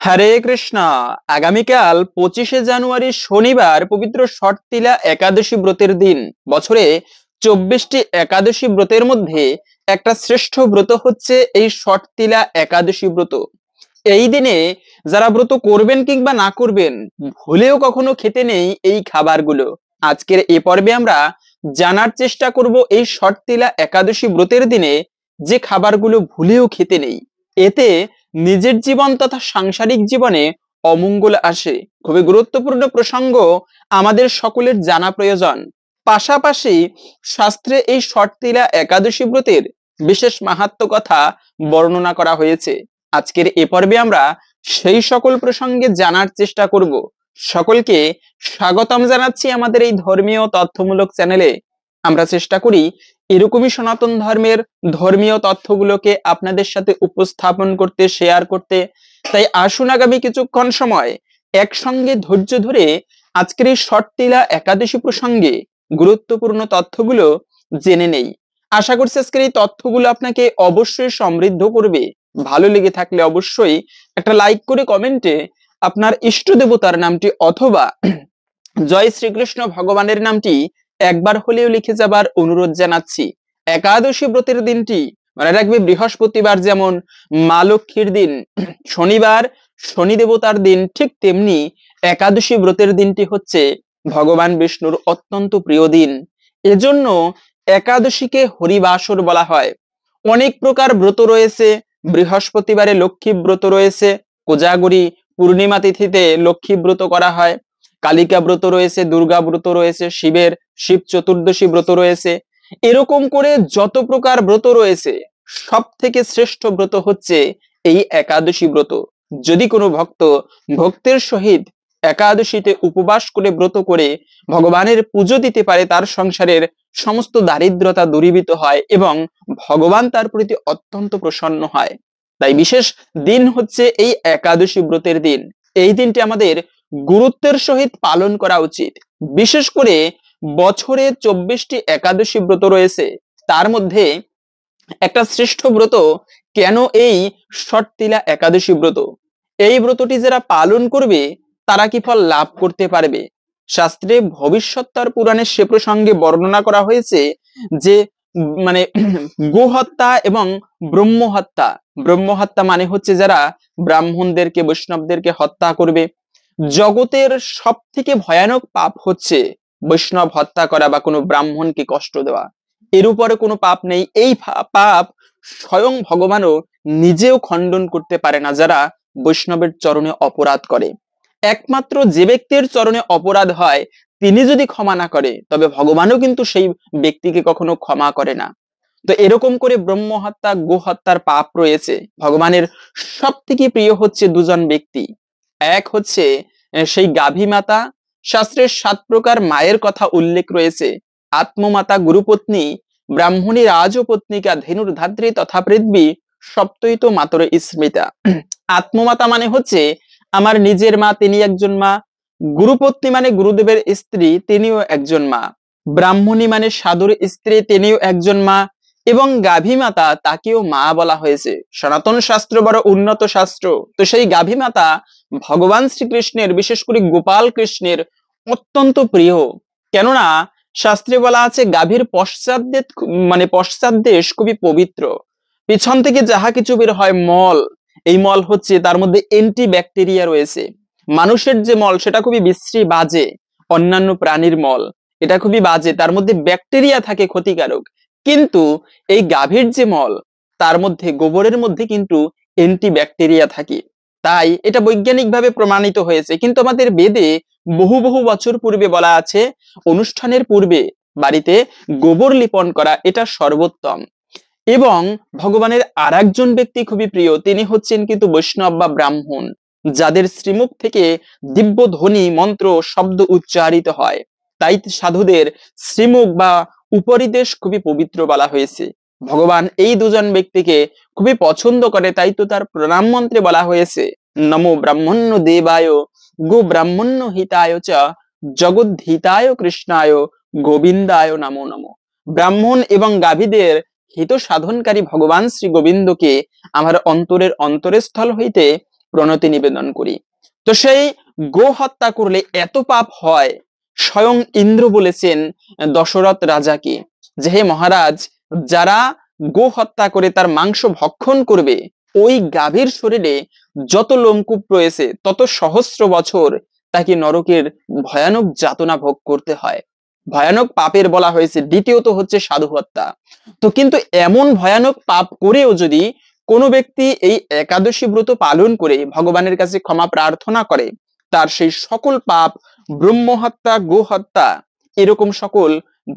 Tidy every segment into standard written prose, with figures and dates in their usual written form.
হরে কৃষ্ণ। আগামীকাল 25শে জানুয়ারি শনিবার পবিত্র ষটতিলা একাদশী ব্রতের দিন। বছরে 24টি একাদশী ব্রতের মধ্যে একটা শ্রেষ্ঠ ব্রত হচ্ছে এই ষটতিলা একাদশী ব্রত। এই দিনে যারা ব্রত করবেন কিংবা না করবেন, ভুলেও কখনো খেতে নেই এই খাবারগুলো। আজকের এই পর্বে আমরা জানার চেষ্টা করব এই ষটতিলা একাদশী ব্রতের দিনে যে খাবারগুলো ভুলেও খেতে নেই, এতে নিজের জীবন তথা সাংসারিক জীবনে অমঙ্গল আসে। খুবই গুরুত্বপূর্ণ প্রসঙ্গ, আমাদের সকলের জানা প্রয়োজন। পাশাপাশি শাস্ত্রে এই ষটতিলা একাদশী ব্রতের বিশেষ মাহাত্ম্য কথা বর্ণনা করা হয়েছে। আজকের এ পর্বে আমরা সেই সকল প্রসঙ্গে জানার চেষ্টা করব। সকলকে স্বাগতম জানাচ্ছি আমাদের এই ধর্মীয় তথ্যমূলক চ্যানেলে। আমরা চেষ্টা করি এরকমই সনাতন ধর্মের ধর্মীয় তথ্যগুলোকে আপনাদের সাথে উপস্থাপন করতে, শেয়ার করতে। তাই আসুন আগামী কিছুক্ষণ সময় একসঙ্গে ধৈর্য ধরে আজকের এই ষটতিলা একাদশী প্রসঙ্গে গুরুত্বপূর্ণ তথ্যগুলো জেনে নেই। আশা করছি আজকের এই তথ্যগুলো আপনাকে অবশ্যই সমৃদ্ধ করবে। ভালো লেগে থাকলে অবশ্যই একটা লাইক করে কমেন্টে আপনার ইষ্ট দেবতার নামটি অথবা জয় শ্রীকৃষ্ণ ভগবানের নামটি একবার হলেও লিখে যাবার অনুরোধ জানাচ্ছি। একাদশী ব্রতের দিনটি মনে রাখবে, বৃহস্পতিবার যেমন মা লক্ষ্মীর দিন, শনিবার শনি দেবতার দিন, ঠিক তেমনি একাদশী ব্রতের দিনটি হচ্ছে ভগবান বিষ্ণুর অত্যন্ত প্রিয় দিন। এজন্য একাদশীকে হরিবাসর বলা হয়। অনেক প্রকার ব্রত রয়েছে। বৃহস্পতিবারে লক্ষ্মী ব্রত রয়েছে, কোজাগরী পূর্ণিমা তিথিতে লক্ষ্মী ব্রত করা হয়। কালিকা ব্রত রয়েছে, দুর্গা ব্রত রয়েছে, শিব চতুর্দশী ব্রত রয়েছে। এরকম করে যত প্রকার ব্রত রয়েছে, সব থেকে শ্রেষ্ঠ ব্রত হচ্ছে এই একাদশী ব্রত। যদি কোনো ভক্ত ভক্তের সহিত একাদশীতে উপবাস করে ব্রত করে ভগবানের পুজো দিতে পারে, তার সংসারের সমস্ত দারিদ্রতা দূরীভূত হয় এবং ভগবান তার প্রতি অত্যন্ত প্রসন্ন হয়। তাই বিশেষ দিন হচ্ছে এই একাদশী ব্রতের দিন। এই দিনটি আমাদের গুরুত্বের সহিত পালন করা উচিত। বিশেষ করে বছরে 24টি একাদশী ব্রত রয়েছে, তার মধ্যে একটা শ্রেষ্ঠ ব্রত কেন এই ষটতিলা একাদশী ব্রত। এই ব্রতটি যারা পালন করবে তারা কি ফল লাভ করতে পারবে। শাস্ত্রে ভবিষ্যৎতার পুরাণে সে প্রসঙ্গে বর্ণনা করা হয়েছে যে মানে গোহত্যা এবং ব্রহ্ম হত্যা। ব্রহ্ম হত্যা মানে হচ্ছে যারা ব্রাহ্মণদেরকে, বৈষ্ণবদেরকে হত্যা করবে। জগতের সব থেকে ভয়ানক পাপ হচ্ছে বৈষ্ণব হত্যা করা বা কোনো ব্রাহ্মণকে কষ্ট দেওয়া। এর উপরে কোনো পাপ নেই। এই পাপ স্বয়ং ভগবানও নিজেও খণ্ডন করতে পারে না যারা বৈষ্ণবের চরণে অপরাধ করে। একমাত্র যে ব্যক্তির চরণে অপরাধ হয় তিনি যদি ক্ষমা না করে, তবে ভগবানও কিন্তু সেই ব্যক্তিকে কখনো ক্ষমা করে না। তো এরকম করে ব্রহ্ম হত্যা, গো হত্যার পাপ রয়েছে। ভগবানের সব থেকে প্রিয় হচ্ছে দুজন ব্যক্তি। এক হচ্ছে সেই গাভী মাতা। শাস্ত্রের 7 প্রকার মায়ের কথা উল্লেখ রয়েছে। আত্মমাতা, গুরুপত্নী, ব্রাহ্মণী, রাজপত্নিকা, ধেনুর ধাত্রী তথা পৃথ্বী, সপ্তৈত মাতর স্মৃতা। আত্মমাতা মানে হচ্ছে আমার নিজের মা, তিনি একজন মা। গুরুপত্নী মানে গুরুদেবের স্ত্রী, তিনিও একজন মা। ব্রাহ্মণী মানে সাধুর স্ত্রী, তিনিও একজন মা। এবং গাভী মাতা, তাকেও মা বলা হয়েছে। সনাতন শাস্ত্র বড় উন্নত শাস্ত্র। তো সেই গাভী মাতা ভগবান শ্রীকৃষ্ণের, বিশেষ করে গোপাল কৃষ্ণের অত্যন্ত প্রিয়। কেননা শাস্ত্রে বলা আছে গাভীর পশ্চাৎ দেশ খুবই পবিত্র। পিছন থেকে যাহা কিছু বের হয় মল, এই মল হচ্ছে তার মধ্যে অ্যান্টি ব্যাকটেরিয়া রয়েছে। মানুষের যে মল সেটা খুবই বিশ্রী, বাজে। অন্যান্য প্রাণীর মল এটা খুবই বাজে, তার মধ্যে ব্যাকটেরিয়া থাকে ক্ষতিকারক। কিন্তু এই গাভীর যে মল, তার মধ্যে, গোবরের মধ্যে কিন্তু অ্যান্টি ব্যাকটেরিয়া থাকে। তাই এটা বৈজ্ঞানিকভাবে প্রমাণিত হয়েছে। কিন্তু আমাদের বেদে বহু বহু বছর পূর্বে বলা আছে অনুষ্ঠানের পূর্বে বাড়িতে গোবর লিপন করা এটা সর্বোত্তম। এবং ভগবানের আরেকজন ব্যক্তি খুবই প্রিয়, তিনি হচ্ছেন কিন্তু বৈষ্ণব বা ব্রাহ্মণ, যাদের শ্রীমুখ থেকে দিব্য ধ্বনি, মন্ত্র, শব্দ উচ্চারিত হয়। তাই সাধুদের শ্রীমুখ বা উপরিদেশ খুবই পবিত্র বলা হয়েছে। ভগবান এই দুজন ব্যক্তিকে খুবই পছন্দ করে, তাই তো তার প্রণাম মন্ত্রে বলা হয়েছে নমো ব্রাহ্মণ্য দেবায় গো ব্রাহ্মণ্য হিতায় চ জগদ্ধিতায় কৃষ্ণায় গোবিন্দায় নমো নমো। ব্রাহ্মণ এবং গাভীদের হিত সাধনকারী ভগবান শ্রী গোবিন্দকে আমার অন্তরের অন্তরস্থল হইতে প্রণতি নিবেদন করি। তো সেই গো হত্যা করলে এত পাপ হয়, স্বয়ং ইন্দ্র বলেছেন দশরথ রাজাকে যে হে মহারাজ, যারা গো হত্যা করে তার মাংস ভক্ষণ করবে, ওই গাভীর শরীরে যত লোমকূপ রয়েছে তত সহস্র বছর তাকে নরকের ভয়ানক যাতনা ভোগ করতে হয়। ভয়ানক পাপের বলা হয়েছে। দ্বিতীয়ত হচ্ছে সাধু হত্যা। তো কিন্তু এমন ভয়ানক পাপ করেও যদি কোনো ব্যক্তি এই একাদশী ব্রত পালন করে ভগবানের কাছে ক্ষমা প্রার্থনা করে, তার সেই সকল পাপ, ব্রহ্ম হত্যা, গো হত্যা, এরকম সকল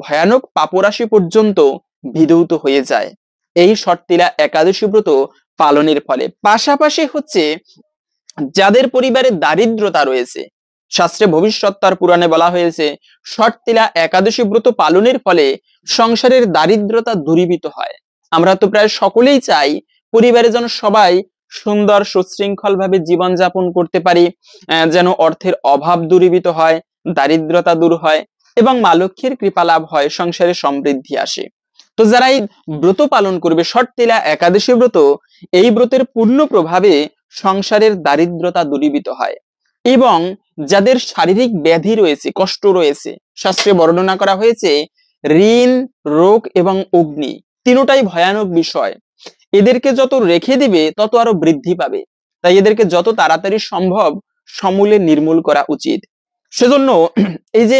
ভয়ানক পাপরাশি পর্যন্ত বিধৌত হয়ে যায় এই ষট্টিলা একাদশী ব্রত পালনের ফলে। পাশাপাশি হচ্ছে যাদের পরিবারে দারিদ্রতা রয়েছে, শাস্ত্রে ভবিষ্যৎতার পুরাণে বলা হয়েছে ষট্টিলা একাদশী ব্রত পালনের ফলে সংসারের দারিদ্রতা দূরীভূত হয়। আমরা তো প্রায় সকলেই চাই পরিবারে যেন সবাই সুন্দর সুশৃঙ্খল ভাবে জীবনযাপন করতে পারি, যেন অর্থের অভাব দূরীভূত হয়, দারিদ্রতা দূর হয় এবং মা লক্ষ্মীর কৃপা লাভ হয়, সংসারে সমৃদ্ধি আসে। তো যারা এই ব্রত পালন করবে ষট্টিলা একাদশী ব্রত, এই ব্রতের পূর্ণ প্রভাবে সংসারের দারিদ্রতা দূরীভূত হয়। এবং যাদের শারীরিক ব্যাধি রয়েছে, কষ্ট রয়েছে, শাস্ত্রে বর্ণনা করা হয়েছে ঋণ, রোগ এবং অগ্নি তিনটাই ভয়ানক বিষয়। এদেরকে যত রেখে দিবে তত আরো বৃদ্ধি পাবে। তাই এদেরকে যত তাড়াতাড়ি সম্ভব সমূলে নির্মূল করা উচিত। সেজন্য এই যে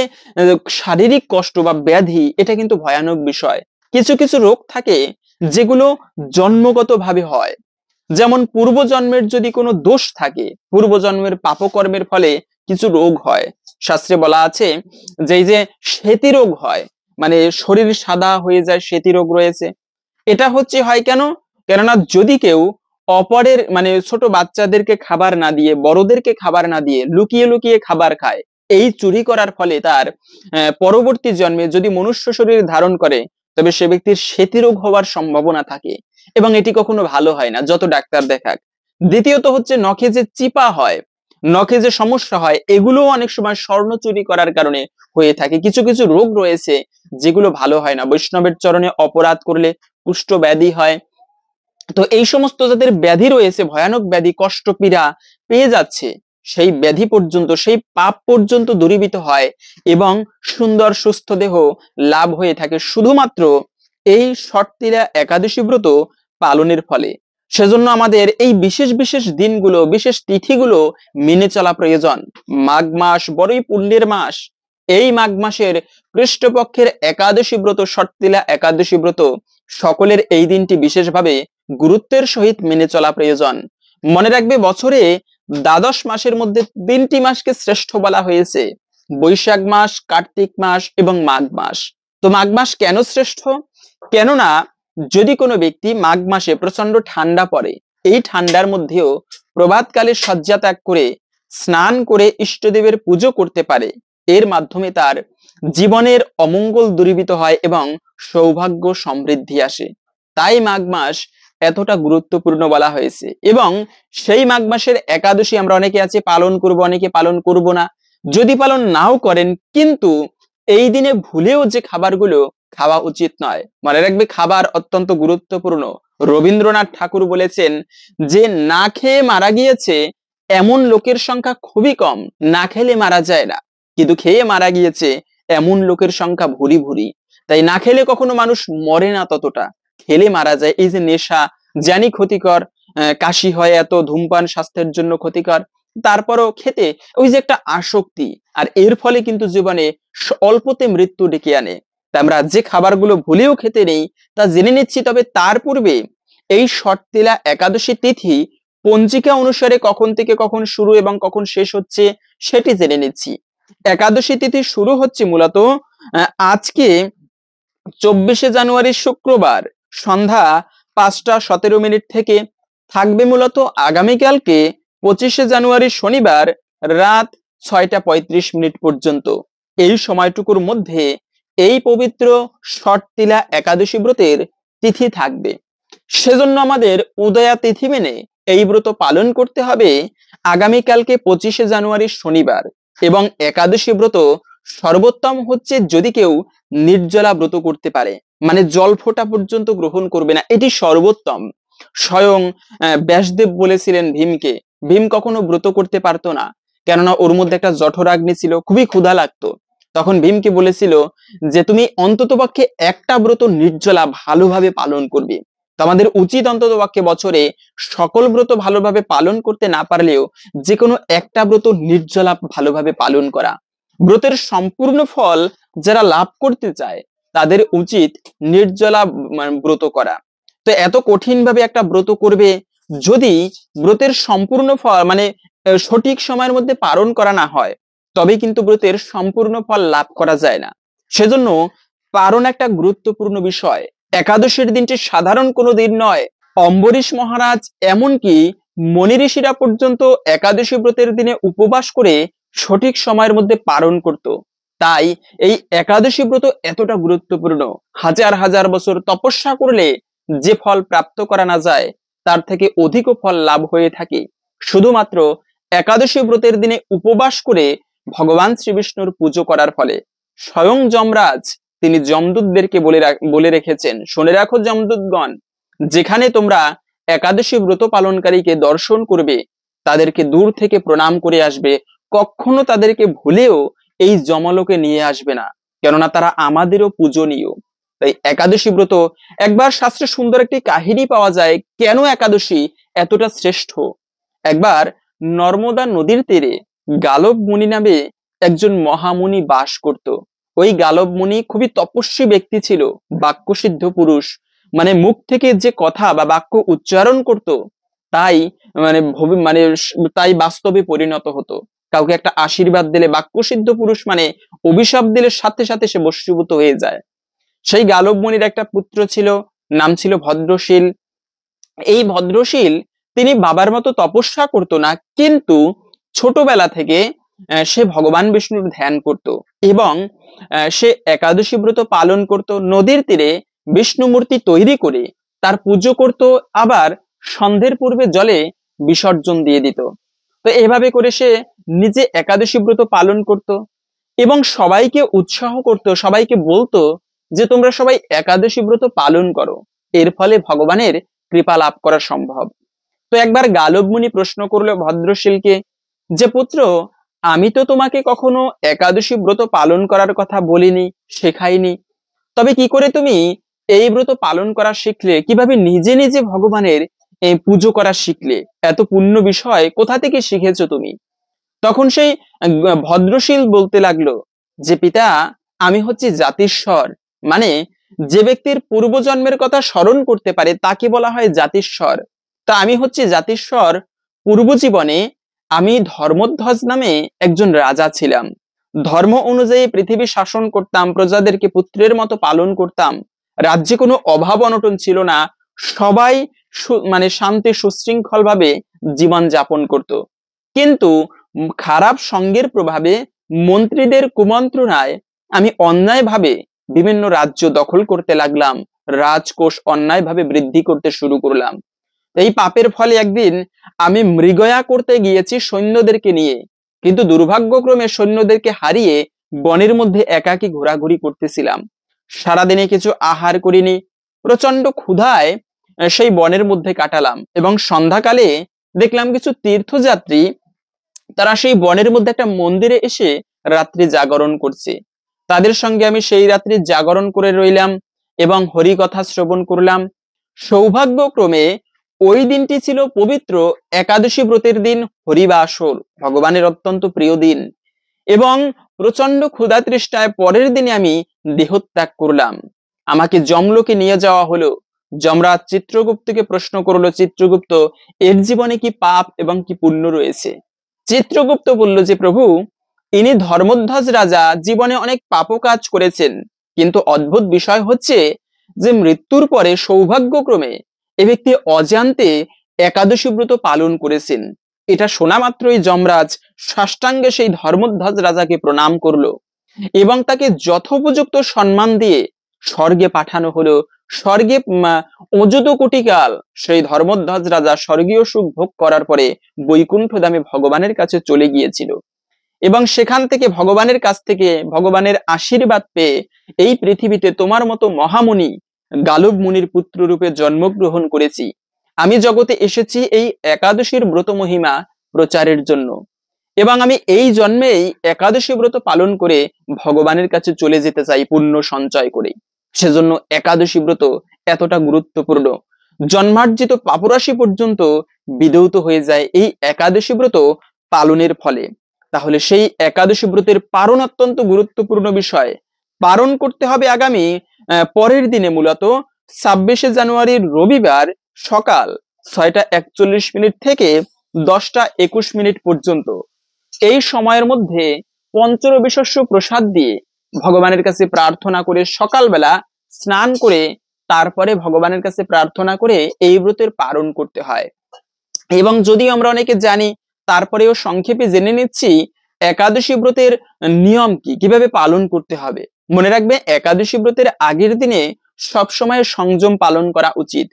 শারীরিক কষ্ট বা ব্যাধি, এটা কিন্তু ভয়ানক বিষয়। কিছু কিছু রোগ থাকে যেগুলো জন্মগত ভাবে হয়। যেমন পূর্বজন্মের যদি কোনো দোষ থাকে, পূর্বজন্মের পাপকর্মের ফলে কিছু রোগ হয়। শাস্ত্রে বলা আছে যে এই যে শ্বেতি রোগ হয়, মানে শরীর সাদা হয়ে যায়, শ্বেতি রোগ রয়েছে। এটা হচ্ছে হয় কেন? কেননা যদি কেউ অপরের মানে ছোট বাচ্চাদেরকে খাবার না দিয়ে, বড়দেরকে খাবার না দিয়ে লুকিয়ে লুকিয়ে খাবার খায়, এই চুরি করার ফলে তার পরবর্তী জন্মে যদি মনুষ্য শরীর ধারণ করে, তবে সে ব্যক্তির শ্বেতি রোগ হওয়ার সম্ভাবনা থাকে এবং এটি কখনো ভালো হয় না, যত ডাক্তার দেখাক। দ্বিতীয়ত হচ্ছে নখে যে চিপা হয়, নখে যে সমস্যা হয়, এগুলো অনেক সময় স্বর্ণ চুরি করার কারণে হয়ে থাকে। কিছু কিছু রোগ রয়েছে যেগুলো ভালো হয় না। বৈষ্ণবের চরণে অপরাধ করলে কুষ্ঠ ব্যাধি হয়। তো এই সমস্ত যাদের ব্যাধি রয়েছে, ভয়ানক ব্যাধি, কষ্ট পীড়া পেয়ে যাচ্ছে, সেই ব্যাধি পর্যন্ত, সেই পাপ পর্যন্ত দূরীভূত হয় এবং সুন্দর সুস্থ দেহ লাভ হয়ে থাকে শুধুমাত্র এই ষট্টিলা একাদশী ব্রত পালনের ফলে। সেজন্য আমাদের এই বিশেষ বিশেষ দিনগুলো, বিশেষ তিথিগুলো মেনে চলা প্রয়োজন। মাঘ মাস বড়ই পুণ্যের মাস। এই মাঘ মাসের কৃষ্ণপক্ষের একাদশী ব্রত, ষট্টিলা একাদশী ব্রত, সকলের এই দিনটি বিশেষভাবে গুরুত্বের সহিত মেনে চলা প্রয়োজন। মনে রাখবে, বছরে দ্বাদশ মাসের মধ্যে 3টি মাসকে শ্রেষ্ঠ বলা হয়েছে, বৈশাখ মাস, কার্তিক মাস এবং মাঘ মাস। তো মাঘ মাস কেন শ্রেষ্ঠ? কেননা যদি কোনো ব্যক্তি মাঘ মাসে প্রচন্ড ঠান্ডা পড়ে, এই ঠান্ডার মধ্যেও প্রভাতকালে শয্যা ত্যাগ করে স্নান করে ইষ্টদেবের পুজো করতে পারে, এর মাধ্যমে তার জীবনের অমঙ্গল দূরীভূত হয় এবং সৌভাগ্য সমৃদ্ধি আসে। তাই মাঘ মাস এতটা গুরুত্বপূর্ণ বলা হয়েছে। এবং সেই মাঘ মাসের একাদশী আমরা অনেকে আছে পালন করব, অনেকে পালন করব না। যদি পালন নাও করেন, কিন্তু এই দিনে ভুলেও যে খাবারগুলো খাওয়া উচিত নয়। মনে রাখবে, খাবার অত্যন্ত গুরুত্বপূর্ণ। রবীন্দ্রনাথ ঠাকুর বলেছেন যে না খেয়ে মারা গিয়েছে এমন লোকের সংখ্যা খুবই কম, না খেলে মারা যায় না, কিন্তু খেয়ে মারা গিয়েছে এমন লোকের সংখ্যা ভুরি ভুরি। তাই না খেলে কখনো মানুষ মরে না, ততটা খেলে মারা যায়। এই যে নেশা, জানি ক্ষতিকর, কাশি হয় এত, ধূমপান স্বাস্থ্যের জন্য ক্ষতিকর, তারপরও খেতে ওই যে একটা আসক্তি, আর এর ফলে কিন্তু জীবনে অল্পতে মৃত্যু ডেকে আনে। তা আমরা যে খাবারগুলো ভুলেও খেতে নেই তা জেনে নিচ্ছি। তবে তার পূর্বে এই ষট্টিলা একাদশী তিথি পঞ্জিকা অনুসারে কখন থেকে কখন শুরু এবং কখন শেষ হচ্ছে সেটি জেনে নিচ্ছি। একাদশী তিথি শুরু হচ্ছে মূলত আজকে 24শে জানুয়ারি শুক্রবার সন্ধ্যা 5টা 17 মিনিট থেকে, থাকবে মূলত আগামীকালকে 25শে জানুয়ারি শনিবার রাত 6টা 35 মিনিট পর্যন্ত। এই সময়টুকুর মধ্যে এই পবিত্র ষট্টিলা একাদশী ব্রতের তিথি থাকবে। সেজন্য আমাদের উদয়া তিথি মেনে এই ব্রত পালন করতে হবে আগামীকালকে 25শে জানুয়ারি শনিবার। এবং একাদশী ব্রত সর্বোত্তম হচ্ছে যদি কেউ নির্জলা ব্রত করতে পারে, মানে জল ফোঁটা পর্যন্ত গ্রহণ করবে না, এটি সর্বোত্তম। স্বয়ং ব্যাসদেব বলেছিলেন ভীমকে ভীম কখনো ব্রত করতে পারতো না, কেননা ওর মধ্যে একটা জঠরাগ্নি ছিল, খুবই ক্ষুধা লাগতো। তখন ভীমকে বলেছিল যে তুমি অন্ততপক্ষে একটা ব্রত নির্জলা ভালোভাবে পালন করবে। তো আমাদের উচিত অন্ততপক্ষে বছরে সকল ব্রত ভালোভাবে পালন করতে না পারলেও যে কোনো একটা ব্রত নির্জলা ভালোভাবে পালন করা। ব্রতের সম্পূর্ণ ফল যারা লাভ করতে চায় তাদের উচিত নির্জলা ব্রত করা। তো এত কঠিন ভাবে একটা ব্রত করবে, যদি ব্রতের সম্পূর্ণ ফল সঠিক সময়ের মধ্যে পালন করা না হয়, তবে কিন্তু ব্রতের সম্পূর্ণ ফল লাভ করা যায় না। সেজন্য পালন একটা গুরুত্বপূর্ণ বিষয়। একাদশীর দিনটি সাধারণ কোনো দিন নয়। অম্বরীশ মহারাজ এমনকি মনি ঋষিরা পর্যন্ত একাদশী ব্রতের দিনে উপবাস করে সঠিক সময়ের মধ্যে পালন করত। তাই এই একাদশী ব্রত এতটা গুরুত্বপূর্ণ। হাজার হাজার বছর তপস্যা করলে যে ফল প্রাপ্ত করা না যায়, তার থেকে অধিক ফল লাভ হয়ে থাকে শুধুমাত্র একাদশী ব্রতের দিনে উপবাস করে ভগবান শ্রীবিষ্ণুর পুজো করার ফলে। স্বয়ং যমরাজ তিনি যমদূতদেরকে বলে রেখেছেন, শুনে রাখো যমদূতগণ, যেখানে তোমরা একাদশী ব্রত পালনকারীকে দর্শন করবে, তাদেরকে দূর থেকে প্রণাম করে আসবে, কখনো তাদেরকে ভুলেও এই যমলোকে নিয়ে আসবে না, কেননা তারা আমাদেরও পূজনীয়। তাই একাদশী ব্রত, একবার শাস্ত্রে সুন্দর একটি কাহিনী পাওয়া যায় কেন একাদশী এতটা শ্রেষ্ঠ। একবার নর্মদা নদীর তীরে গালব মুনি নামে একজন মহামুনি বাস করত। ওই গালব মুনি খুবই তপস্বী ব্যক্তি ছিল, বাক্যসিদ্ধ পুরুষ। মুখ থেকে যে কথা বা বাক্য উচ্চারণ করত, তাই মানে মানে তাই বাস্তবে পরিণত হতো। কাউকে একটা আশীর্বাদ দিলে, বাক্যসিদ্ধ পুরুষ অভিশাপ দিলে সাথে সাথে সে বশীভূত হয়ে যায়। সেই গালব মুনির একটা পুত্র ছিল, নাম ছিল ভদ্রশীল। এই ভদ্রশীল তিনি বাবার মতো তপস্যা করতো না, কিন্তু ছোটবেলা থেকে সে ভগবান বিষ্ণুর ধ্যান করত এবং সে একাদশী ব্রত পালন করত। নদীর তীরে বিষ্ণু মূর্তি তৈরি করে তার পুজো করত, আবার সন্ধ্যের পূর্বে জলে বিসর্জন দিয়ে দিত। তো এভাবে করে সে নিজে একাদশী ব্রত পালন করত এবং সবাইকে উৎসাহ করত, সবাইকে বলতো যে তোমরা সবাই একাদশী ব্রত পালন করো, এর ফলে ভগবানের কৃপা লাভ করা সম্ভব। তো একবার গালব মুনি প্রশ্ন করলো ভদ্রশীলকে যে পুত্র, আমি তো তোমাকে কখনো একাদশী ব্রত পালন করার কথা বলিনি, শেখাইনি, তবে কি করে তুমি এই ব্রত পালন করা শিখলে, কিভাবে নিজে নিজে ভগবানের পুজো করা শিখলে, এত পুণ্য বিষয় কোথা থেকে শিখেছো তুমি? তখন সেই ভদ্রশীল বলতে লাগলো যে পিতা, আমি হচ্ছি জাতিস্বর। মানে যে ব্যক্তির পূর্বজন্মের কথা স্মরণ করতে পারে তাকে বলা হয় জাতিস্বর। তা আমি হচ্ছি জাতিস্বর। পূর্ব জীবনে আমি ধর্মধ্বজ নামে একজন রাজা ছিলাম। ধর্ম অনুযায়ী পৃথিবী শাসন করতাম, প্রজাদেরকে পুত্রের মতো পালন করতাম, রাজ্যে কোনো অভাব অনটন ছিল না, সবাই শান্তি সুশৃঙ্খল ভাবে জীবন যাপন করত। কিন্তু খারাপ সঙ্গের প্রভাবে, মন্ত্রীদের কুমন্ত্রণায় আমি অন্যায়ভাবে বিভিন্ন রাজ্য দখল করতে লাগলাম, রাজকোষ অন্যায়ভাবে বৃদ্ধি করতে শুরু করলাম। এই পাপের ফলে একদিন আমি মৃগয়া করতে গিয়েছি সৈন্যদেরকে নিয়ে, কিন্তু দুর্ভাগ্যক্রমে সৈন্যদেরকে হারিয়ে বনের মধ্যে একাকী ঘোরাঘুরি করতেছিলাম। সারাদিনে কিছু আহার করিনি, প্রচন্ড ক্ষুধায় সেই বনের মধ্যে কাটালাম এবং সন্ধ্যাকালে দেখলাম কিছু তীর্থযাত্রী তারা সেই বনের মধ্যে একটা মন্দিরে এসে রাত্রি জাগরণ করছে। তাদের সঙ্গে আমি সেই রাত্রি জাগরণ করে রইলাম এবং হরি কথা শ্রবণ করলাম। সৌভাগ্যক্রমে ওই দিনটি ছিল পবিত্র একাদশী ব্রতের দিন, হরিবাসর, ভগবানের অত্যন্ত প্রিয় দিন। এবং প্রচন্ড ক্ষুধা তৃষ্ণায় পরের দিনে আমি দেহত্যাগ করলাম। আমাকে যমলোকে নিয়ে যাওয়া হলো। যমরাজ চিত্রগুপ্তকে প্রশ্ন করলো, চিত্রগুপ্ত, এর জীবনে কি পাপ এবং কি পুণ্য রয়েছে? চিত্রগুপ্ত বলল যে প্রভু, ইনি ধর্মধ্বজ রাজা জীবনে অনেক পাপ কাজ করেছেন, কিন্তু অদ্ভুত বিষয় হচ্ছে যে মৃত্যুর পরে সৌভাগ্যক্রমে এ ব্যক্তি অজান্তে একাদশী ব্রত পালন করেছেন। এটা শোনা মাত্রই যমরাজ সাষ্টাঙ্গে সেই ধর্মধ্বজ রাজাকে প্রণাম করলো এবং তাকে যথোপযুক্ত সম্মান দিয়ে স্বর্গে পাঠানো হলো। স্বর্গে অযুত কোটিকাল সেই ধর্মধ্বজ রাজা স্বর্গীয় সুখ ভোগ করার পরে বৈকুণ্ঠ ধামে ভগবানের কাছে চলে গিয়েছিল এবং সেখান থেকে ভগবানের কাছ থেকে ভগবানের আশীর্বাদ পেয়ে এই পৃথিবীতে তোমার মতো মহামুনি গালব মুনির পুত্র রূপে জন্মগ্রহণ করেছি। আমি জগতে এসেছি এই একাদশীর ব্রত মহিমা প্রচারের জন্য, এবং আমি এই জন্মেই একাদশী ব্রত পালন করে ভগবানের কাছে চলে যেতে চাই পুণ্য সঞ্চয় করে। সেজন্য একাদশী ব্রত এতটা গুরুত্বপূর্ণ। জন্মার্জিত পাপরাশি পর্যন্ত বিধৌত হয়ে যায় এই একাদশী ব্রত পালনের ফলে। তাহলে সেই একাদশী ব্রতের পালন অত্যন্ত গুরুত্বপূর্ণ বিষয়। পালন করতে হবে আগামী পরের দিনে, মূলত 26শে জানুয়ারির রবিবার সকাল 6টা 41 থেকে 10টা 21 পর্যন্ত। এই সময়ের মধ্যে পঞ্চরবিশস্য প্রসাদ দিয়ে ভগবানের কাছে প্রার্থনা করে, সকালবেলা স্নান করে তারপরে ভগবানের কাছে প্রার্থনা করে এই ব্রতের পালন করতে হয়। এবং যদি আমরা অনেকে জানি, তারপরেও সংক্ষেপে জেনে নিচ্ছি একাদশী ব্রতের নিয়ম কি, কিভাবে পালন করতে হবে। মনে রাখবে, একাদশী ব্রতের আগের দিনে সবসময় সংযম পালন করা উচিত।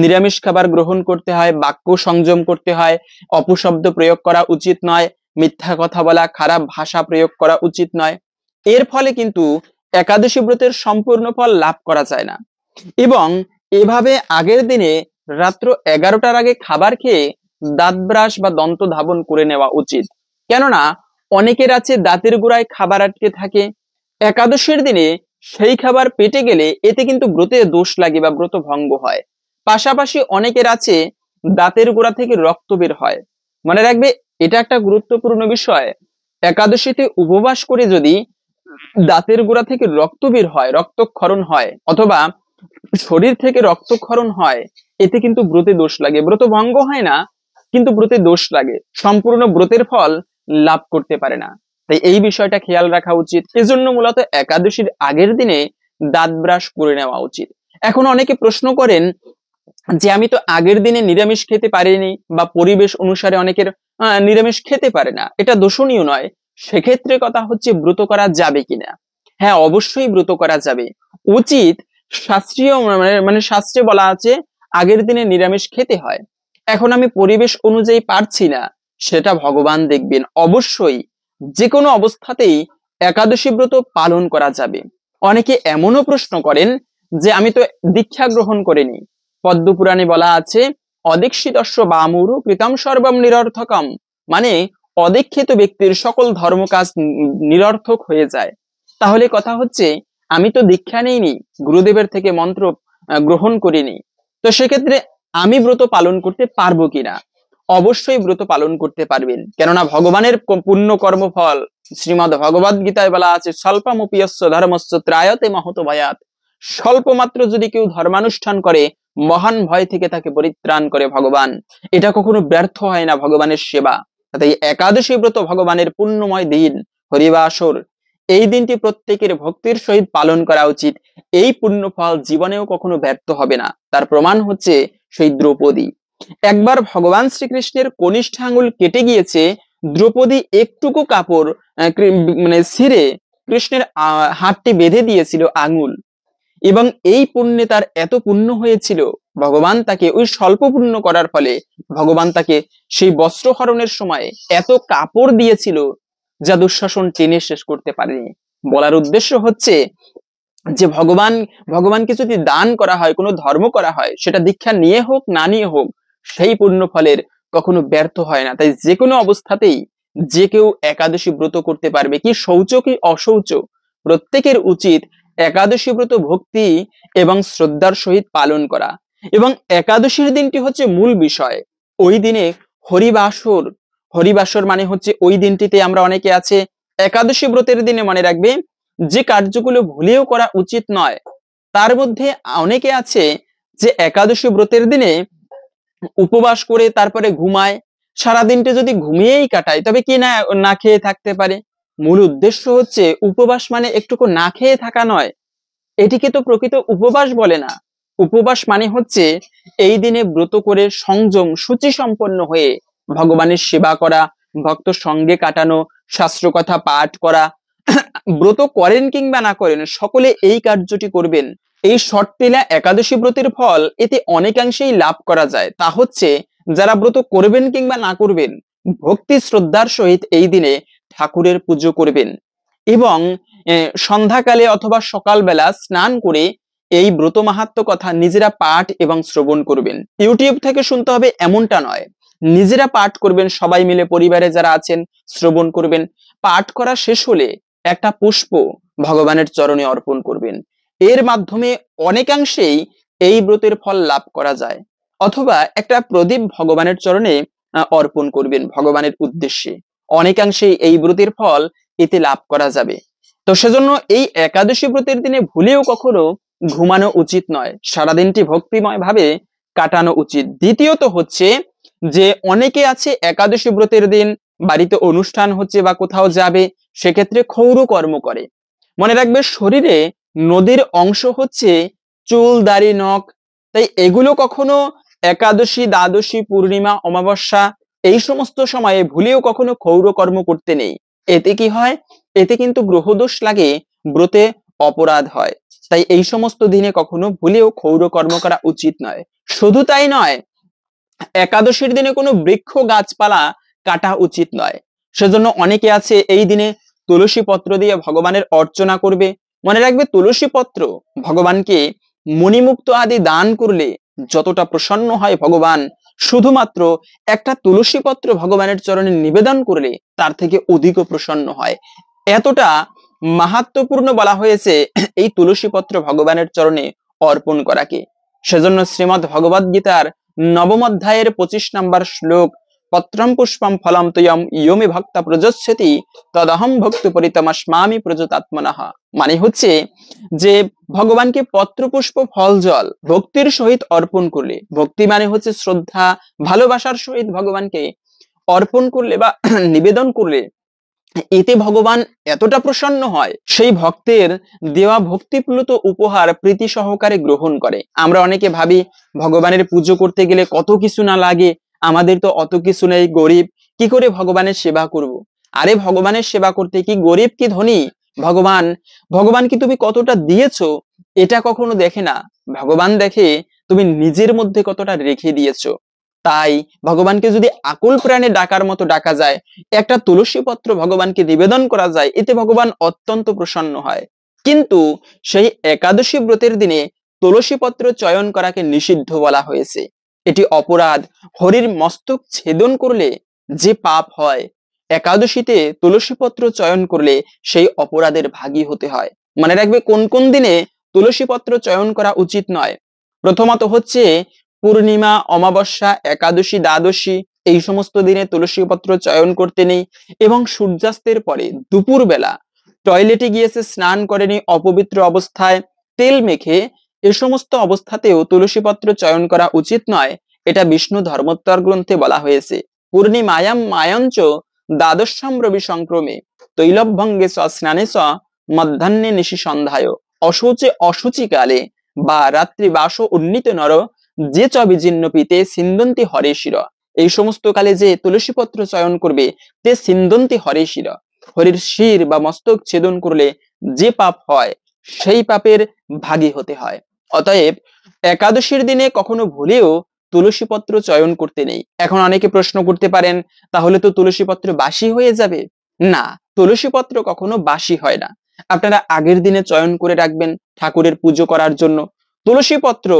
নিরামিষ খাবার গ্রহণ করতে হয়, বাক্য সংযম করতে হয়, অপশব্দ প্রয়োগ করা উচিত নয়, মিথ্যা কথা বলা, খারাপ ভাষা প্রয়োগ করা উচিত নয়। এর ফলে কিন্তু একাদশী ব্রতের সম্পূর্ণ ফল লাভ করা যায় না। এবং এভাবে আগের দিনে রাত্র 11টার আগে খাবার খেয়ে দাঁত ব্রাশ বা দন্ত ধাবন করে নেওয়া উচিত। কেননা অনেকের আছে দাঁতের গোড়ায় খাবার আটকে থাকে, একাদশীর দিনে সেই খাবার পেটে গেলে এতে কিন্তু ব্রতে দোষ লাগে বা ব্রত ভঙ্গ হয়। পাশাপাশি অনেকের আছে দাঁতের গোড়া থেকে রক্ত বের হয়। মনে রাখবে, এটা একটা গুরুত্বপূর্ণ বিষয়। একাদশীতে উপবাস করে যদি দাঁতের গোড়া থেকে রক্ত বের হয়, রক্তক্ষরণ হয়, অথবা শরীর থেকে রক্তক্ষরণ হয়, এতে কিন্তু ব্রতে দোষ লাগে। ব্রত ভঙ্গ হয় না, কিন্তু ব্রতে দোষ লাগে, সম্পূর্ণ ব্রতের ফল লাভ করতে পারে না। তাই এই বিষয়টা খেয়াল রাখা উচিত। এজন্য মূলত একাদশীর আগের দিনে দাঁত ব্রাশ করে নেওয়া উচিত। এখন অনেকে প্রশ্ন করেন যে আমি তো আগের দিনে নিরামিষ খেতে পারিনি, বা পরিবেশ অনুসারে অনেকের নিরামিষ খেতে পারে না, এটা দোষণীয় নয়। সেক্ষেত্রে কথা হচ্ছে ব্রত করা যাবে কিনা। হ্যাঁ, অবশ্যই ব্রত করা যাবে, উচিত। শাস্ত্রীয় মানে শাস্ত্রে বলা আছে আগের দিনে নিরামিষ খেতে হয়। এখন আমি পরিবেশ অনুযায়ী পারছি না, সেটা ভগবান দেখবেন। অবশ্যই যে কোনো অবস্থাতেই একাদশী ব্রত পালন করা যাবে। অনেকে এমনও প্রশ্ন করেন যে আমি তো দীক্ষা গ্রহণ করিনি। পদ্মপুরাণে বলা আছে অদীক্ষিতস্য বামুরু কৃতম সর্বম নিরর্থকম, মানে অদীক্ষিত ব্যক্তির সকল ধর্মকাজ নিরর্থক হয়ে যায়। তাহলে কথা হচ্ছে আমি তো দীক্ষা নেইনি, গুরুদেবের থেকে মন্ত্র গ্রহণ করিনি, তো সেক্ষেত্রে আমি ব্রত পালন করতে পারবো কিনা? অবশ্যই ব্রত পালন করতে পারবেন। কেননা ভগবানের পুণ্য কর্মফল শ্রীমদ্ ভগবদ গীতায় বলা আছে স্বল্পমপিয়স্য ধর্মস্য ত্রায়তে মহত ভয়াৎ। স্বল্প মাত্র যদি কেউ ধর্মানুষ্ঠান করে, মহান ভয় থেকে তাকে পরিত্রাণ করে ভগবান। এটা কখনো ব্যর্থ হয় না ভগবানের সেবা। তাই একাদশী ব্রত ভগবানের পুণ্যময় দিন, হরিবাসর, এই দিনটি প্রত্যেকের ভক্তির সহিত পালন করা উচিত। এই পুণ্য ফল জীবনেও কখনো ব্যর্থ হবে না। তার প্রমাণ হচ্ছে সেই দ্রৌপদী। একবার ভগবান শ্রীকৃষ্ণের কনিষ্ঠ আঙ্গুল কেটে গিয়েছে, দ্রৌপদী একটুকু কাপড় মানে ছিঁড়ে কৃষ্ণের হাতটি বেঁধে দিয়েছিল আঙ্গুল, এবং এই পুণ্যে তার এত পুণ্য হয়েছিল, ভগবান তাকে ওই স্বল্প পুণ্য করার ফলে ভগবান তাকে সেই বস্ত্রহরণের সময় এত কাপড় দিয়েছিল যা দুঃশাসন টেনে শেষ করতে পারেনি। বলার উদ্দেশ্য হচ্ছে যে ভগবানকে যদি দান করা হয়, কোনো ধর্ম করা হয়, সেটা দীক্ষা নিয়ে হোক না নিয়ে হোক, সেই পুণ্য ফলের কখনো ব্যর্থ হয় না। তাই যে কোনো অবস্থাতেই যে কেউ একাদশী ব্রত করতে পারবে। কি শৌচ কি অশৌচ, প্রত্যেকের উচিত একাদশী ব্রত ভক্তি এবং শ্রদ্ধার সহিত পালন করা। এবং একাদশীর দিনটি হচ্ছে মূল বিষয়। ওই দিনে হরিবাসর, হরিবাসর মানে হচ্ছে ওই দিনটিতে আমরা অনেকে আছে একাদশী ব্রতের দিনে, মনে রাখবে, যে কার্যগুলো ভুলেও করা উচিত নয়। তার মধ্যে অনেকে আছে যে একাদশী ব্রতের দিনে উপবাস করে তারপরে ঘুমায়, সারাদিনটা যদি ঘুমিয়েই কাটায় তবে কি না না খেয়ে থাকতে পারে। মূল উদ্দেশ্য হচ্ছে উপবাস মানে একটুকু না খেয়ে থাকা নয়, এটিকে তো প্রকৃত উপবাস বলে না। উপবাস মানে হচ্ছে এই দিনে ব্রত করে সংযম সূচি সম্পন্ন হয়ে ভগবানের সেবা করা, ভক্ত সঙ্গে কাটানো, শাস্ত্র কথা পাঠ করা। ব্রত করেন কিংবা না করেন, সকলে এই কার্যটি করবেন। এই শর্তিলা একাদশী ব্রতের ফল এতে অনেকাংশেই লাভ করা যায়। তা হচ্ছে যারা ব্রত করবেন কিংবা না করবেন, ভক্তি শ্রদ্ধার সহিত এই দিনে ঠাকুরের পুজো করবেন, এবং সন্ধ্যাকালে অথবা সকালবেলা স্নান করে এই ব্রত মাহাত্ম্য কথা নিজেরা পাঠ এবং শ্রবণ করবেন। ইউটিউব থেকে শুনতে হবে এমনটা নয়, নিজেরা পাঠ করবেন, সবাই মিলে পরিবারে যারা আছেন শ্রবণ করবেন। পাঠ করা শেষ হলে একটা পুষ্প ভগবানের চরণে অর্পণ করবেন। এর মাধ্যমে অনেকাংশেই এই ব্রতের ফল লাভ করা যায়। অথবা একটা প্রদীপ ভগবানের চরণে অর্পণ করবেন ভগবানের উদ্দেশ্যে, অনেকাংশেই এই ব্রতের ফল এতে লাভ করা যাবে। তো সেজন্য এই একাদশী ব্রতের দিনে ভুলেও কখনো ঘুমানো উচিত নয়, সারাদিনটি ভক্তিময় ভাবে কাটানো উচিত। দ্বিতীয়ত হচ্ছে যে অনেকে আছে একাদশী ব্রতের দিন বাড়িতে অনুষ্ঠান হচ্ছে বা কোথাও যাবে, সেক্ষেত্রে ক্ষৌর কর্ম করে। মনে রাখবে শরীরে নদীর অংশ হচ্ছে চুল, দাড়ি, নখ। তাই এগুলো কখনো একাদশী, দ্বাদশী, পূর্ণিমা, অমাবস্যা এই সমস্ত সময়ে ভুলেও কখনো ক্ষৌর কর্ম করতে নেই। এতে কি হয়? এতে কিন্তু গ্রহদোষ লাগে, ব্রতে অপরাধ হয়। তাই এই সমস্ত দিনে কখনো ভুলেও ক্ষৌর কর্ম করা উচিত নয়। শুধু তাই নয়, একাদশীর দিনে কোনো বৃক্ষ গাছপালা কাটা উচিত নয়। সেজন্য অনেকে আছে এই দিনে তুলসী পত্র দিয়ে ভগবানের অর্চনা করবে। মনে রাখবে তুলসী পত্র ভগবানকে মণিমুক্ত আদি দান করলে যতটা প্রসন্ন হয় ভগবান, শুধুমাত্র একটা তুলসী পত্র ভগবানের চরণে নিবেদন করলে তার থেকে অধিক প্রসন্ন হয়। এতটা মাহাত্ম্যপূর্ণ বলা হয়েছে এই তুলসী পত্র ভগবানের চরণে অর্পণ করাকে। সেজন্য শ্রীমদ্ ভগবদ গীতার নবম অধ্যায়ের 25 নম্বর শ্লোক, পত্রম পুষ্পম ফলম তয়ম ইয়মে ভক্তা প্রযচ্ছতি তদহম ভক্তি পরিতমস্মামি প্রযতাত্মনঃ। মানে হচ্ছে যে ভগবানকে পত্র পুষ্প ফল জল ভক্তির সহিত অর্পণ করলে, ভক্তি মানে হচ্ছে শ্রদ্ধা ভালোবাসার সহিত ভগবানকে অর্পণ করলে বা নিবেদন করলে এতে ভগবান এতটা প্রসন্ন হয়, সেই ভক্তের দেওয়া ভক্তিপ্লুত উপহার প্রীতি সহকারে গ্রহণ করে। আমরা অনেকে ভাবি ভগবানের পুজো করতে গেলে কত কিছু না লাগে, আমাদের তো অত কিছু নেই, গরিব, কি করে ভগবানের সেবা করব? আরে ভগবানের সেবা করতে কি গরিব কি ধনী, ভগবান ভগবানকে তুমি কতটা দিয়েছো এটা কখনো দেখে না। ভগবান দেখে তুমি নিজের মধ্যে কতটা রেখে দিয়েছো। তাই ভগবানকে যদি আকুল প্রাণে ডাকার মতো ডাকা যায়, একটা তুলসী পত্র ভগবানকে নিবেদন করা যায়, এতে ভগবান অত্যন্ত প্রসন্ন হয়। কিন্তু সেই একাদশী ব্রতের দিনে তুলসী পত্র চয়ন করাকে নিষিদ্ধ বলা হয়েছে। এটি অপরাধ। হরির মস্তক ছেদন করলে যে পাপ হয়, একাদশীতে তুলসী পত্র চয়ন করলে সেই অপরাধের ভাগী হতে হয়। মনে রাখবে কোন কোন দিনে তুলসী পত্র চয়ন করা উচিত নয়। প্রথমত হচ্ছে পূর্ণিমা, অমাবস্যা, একাদশী, দ্বাদশী এই সমস্ত দিনে তুলসী পত্র চয়ন করতে নেই। এবং সূর্যাস্তের পরে দুপুর বেলা টয়লেটে গিয়েছে, স্নান করেনি, অপবিত্র অবস্থায় তেল মেখে, এ সমস্ত অবস্থাতেও তুলসী পত্র চয়ন করা উচিত নয়। এটা বিষ্ণু ধর্মোত্তর গ্রন্থে বলা হয়েছে। পূর্ণিমায়াম মায়ঞ্চ দ্বাদশ্যাম রবি সংক্রমে তৈলভঙ্গে স্নানে মধ্যাহ্নে নিশি সন্ধ্যায় অশৌচে অশুচি কালে বা রাত্রি বাস উন্নীত নর যে চ বিজীর্ণ পিতে সিন্দন্তি হরে শির। এই সমস্ত কালে যে তুলসী পত্র চয়ন করবে তে সিন্দন্তি হরে শির, হরির শির বা মস্তক ছেদন করলে যে পাপ হয় সেই পাপের ভাগী হতে হয়। অতএব একাদশীর দিনে কখনো ভুলেও তুলসী পত্র চয়ন করতে নেই। এখন অনেকে প্রশ্ন করতে পারেন, তাহলে তো তুলসী পত্র বাসি হয়ে যাবে। না, তুলসী পত্র কখনো বাসি হয় না। আপনারা আগের দিনে চয়ন করে রাখবেন ঠাকুরের পুজো করার জন্য। তুলসী পত্র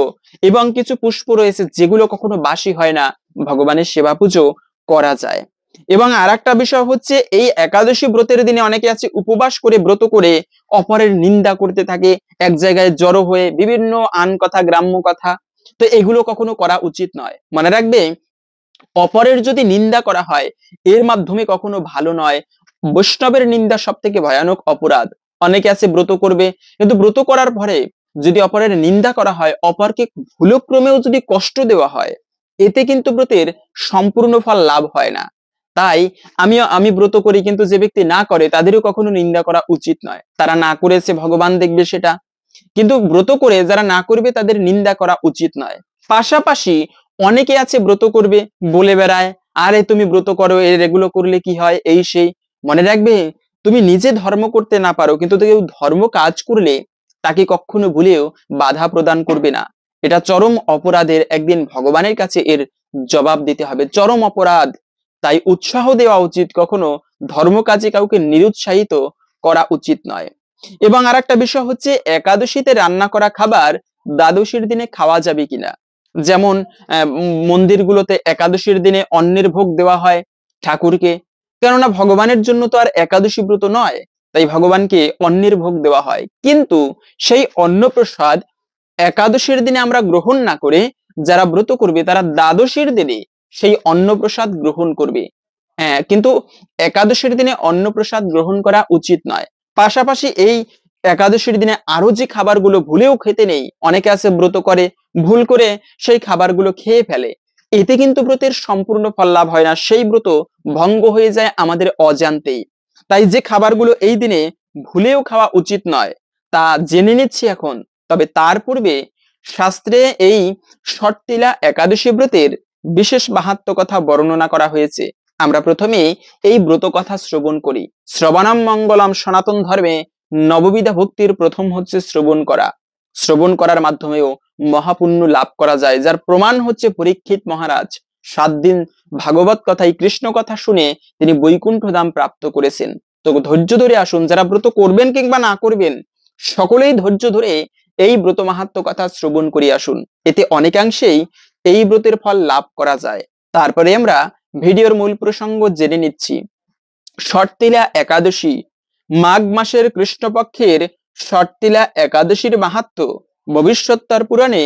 এবং কিছু পুষ্প রয়েছে যেগুলো কখনো বাসি হয় না, ভগবানের সেবা পুজো করা যায়। এবং আর একটা বিষয় হচ্ছে, এই একাদশী ব্রতের দিনে অনেকে আছে উপবাস করে ব্রত করে অপরের নিন্দা করতে থাকে, এক জায়গায় জড়ো হয়ে বিভিন্ন আন কথা, গ্রাম্য কথা। তো এগুলো কখনো করা উচিত নয়। মনে রাখবে অপরের যদি নিন্দা করা হয় এর মাধ্যমে কখনো ভালো নয়। বৈষ্ণবের নিন্দা সব থেকে ভয়ানক অপরাধ। অনেকে আছে ব্রত করবে, কিন্তু ব্রত করার পরে যদি অপরের নিন্দা করা হয়, অপরকে ভুলক্রমেও যদি কষ্ট দেওয়া হয়, এতে কিন্তু ব্রতের সম্পূর্ণ ফল লাভ হয় না। তাই আমি ব্রত করি, কিন্তু যে ব্যক্তি না করে তাদেরও কখনো নিন্দা করা উচিত নয়। তারা না করেছে ভগবান দেখবে সেটা, কিন্তু ব্রত করে যারা না করবে তাদের নিন্দা করা উচিত নয়। পাশাপাশি অনেকে আছে ব্রত করবে বলে বেড়ায়, আরে তুমি ব্রত করো, এগুলো করলে কি হয়, এই সেই। মনে রাখবে তুমি নিজে ধর্ম করতে না পারো, কিন্তু কেউ ধর্ম কাজ করলে তাকে কখনো ভুলেও বাধা প্রদান করবে না। এটা চরম অপরাধের, একদিন ভগবানের কাছে এর জবাব দিতে হবে, চরম অপরাধ। তাই উৎসাহ দেওয়া উচিত, কখনো ধর্ম কাজে কাউকে নিরুৎসাহিত করা উচিত নয়। এবং আর একটা বিষয় হচ্ছে, একাদশীতে রান্না করা খাবার দ্বাদশীর দিনে খাওয়া যাবে কিনা। যেমন মন্দিরগুলোতে একাদশীর দিনে অন্নের ভোগ দেওয়া হয় ঠাকুরকে, কেননা ভগবানের জন্য তো আর একাদশী ব্রত নয়, তাই ভগবানকে অন্নের ভোগ দেওয়া হয়। কিন্তু সেই অন্নপ্রসাদ একাদশীর দিনে আমরা গ্রহণ না করে যারা ব্রত করবে তারা দ্বাদশীর দিনে সেই অন্নপ্রসাদ গ্রহণ করবে। হ্যাঁ, কিন্তু একাদশীর দিনে অন্নপ্রসাদ গ্রহণ করা উচিত নয়। পাশাপাশি এই একাদশীর দিনে আরো যে খাবারগুলো ভুলেও খেতে নেই, অনেকে আছে ব্রত করে ভুল করে সেই খাবারগুলো খেয়ে ফেলে, এতে কিন্তু ব্রতের সম্পূর্ণ ফল লাভ হয় না, সেই ব্রত ভঙ্গ হয়ে যায় আমাদের অজান্তেই। তাই যে খাবারগুলো এই দিনে ভুলেও খাওয়া উচিত নয় তা জেনে নিচ্ছি এখন। তবে তার পূর্বে শাস্ত্রে এই ষট্টিলা একাদশী ব্রতের বিশেষ মাহাত্ম্য কথা বর্ণনা করা হয়েছে। আমরা প্রথমে এই ব্রত কথা শ্রবণ করি। শ্রবণম মঙ্গলম, সনাতন ধর্মে নববিধা ভক্তির প্রথম হচ্ছে শ্রবণ করা। শ্রবণ করার মাধ্যমেও মহাপুণ্য লাভ করা যায়, যার প্রমাণ হচ্ছে পরীক্ষিত মহারাজ 7 দিন ভাগবত কথাই কৃষ্ণ কথা শুনে তিনি বৈকুণ্ঠ ধাম প্রাপ্ত করেছেন। তো ধৈর্য ধরে আসুন, যারা ব্রত করবেন কিংবা না করবেন সকলেই ধৈর্য ধরে এই ব্রত মাহাত্ম্য কথা শ্রবণ করে আসুন, এতে অনেকাংশেই এই ব্রতের ফল লাভ করা যায়। তারপরে আমরা ভিডিওর মূল প্রসঙ্গ জেনে নিচ্ছি। ষট্টিলা একাদশী, মাঘ মাসের কৃষ্ণপক্ষের ষট্টিলা একাদশীর মাহাত্ম্য ভবিষ্যৎতর পুরাণে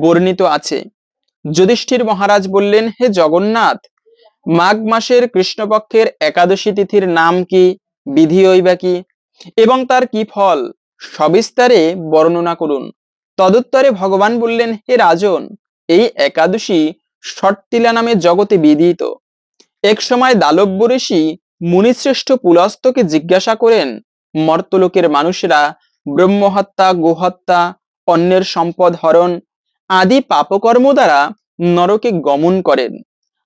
বর্ণিত আছে। যুধিষ্ঠির মহারাজ বললেন, হে জগন্নাথ, মাঘ মাসের কৃষ্ণপক্ষের একাদশী তিথির নাম কি, বিধি বা কি এবং তার কি ফল সবিস্তারে বর্ণনা করুন। তদুত্তরে ভগবান বললেন, হে রাজন, এই একাদশী ষট্টিলা নামে জগতে বিদিত। এক সময় দালব্য ঋষি মুনিশ্রেষ্ঠ পুলস্তকে জিজ্ঞাসা করেন, মর্তলোকের মানুষেরা ব্রহ্মহত্যা, গোহত্যা, অন্যের সম্পদ হরণ আদি পাপকর্ম দ্বারা নরকে গমন করেন,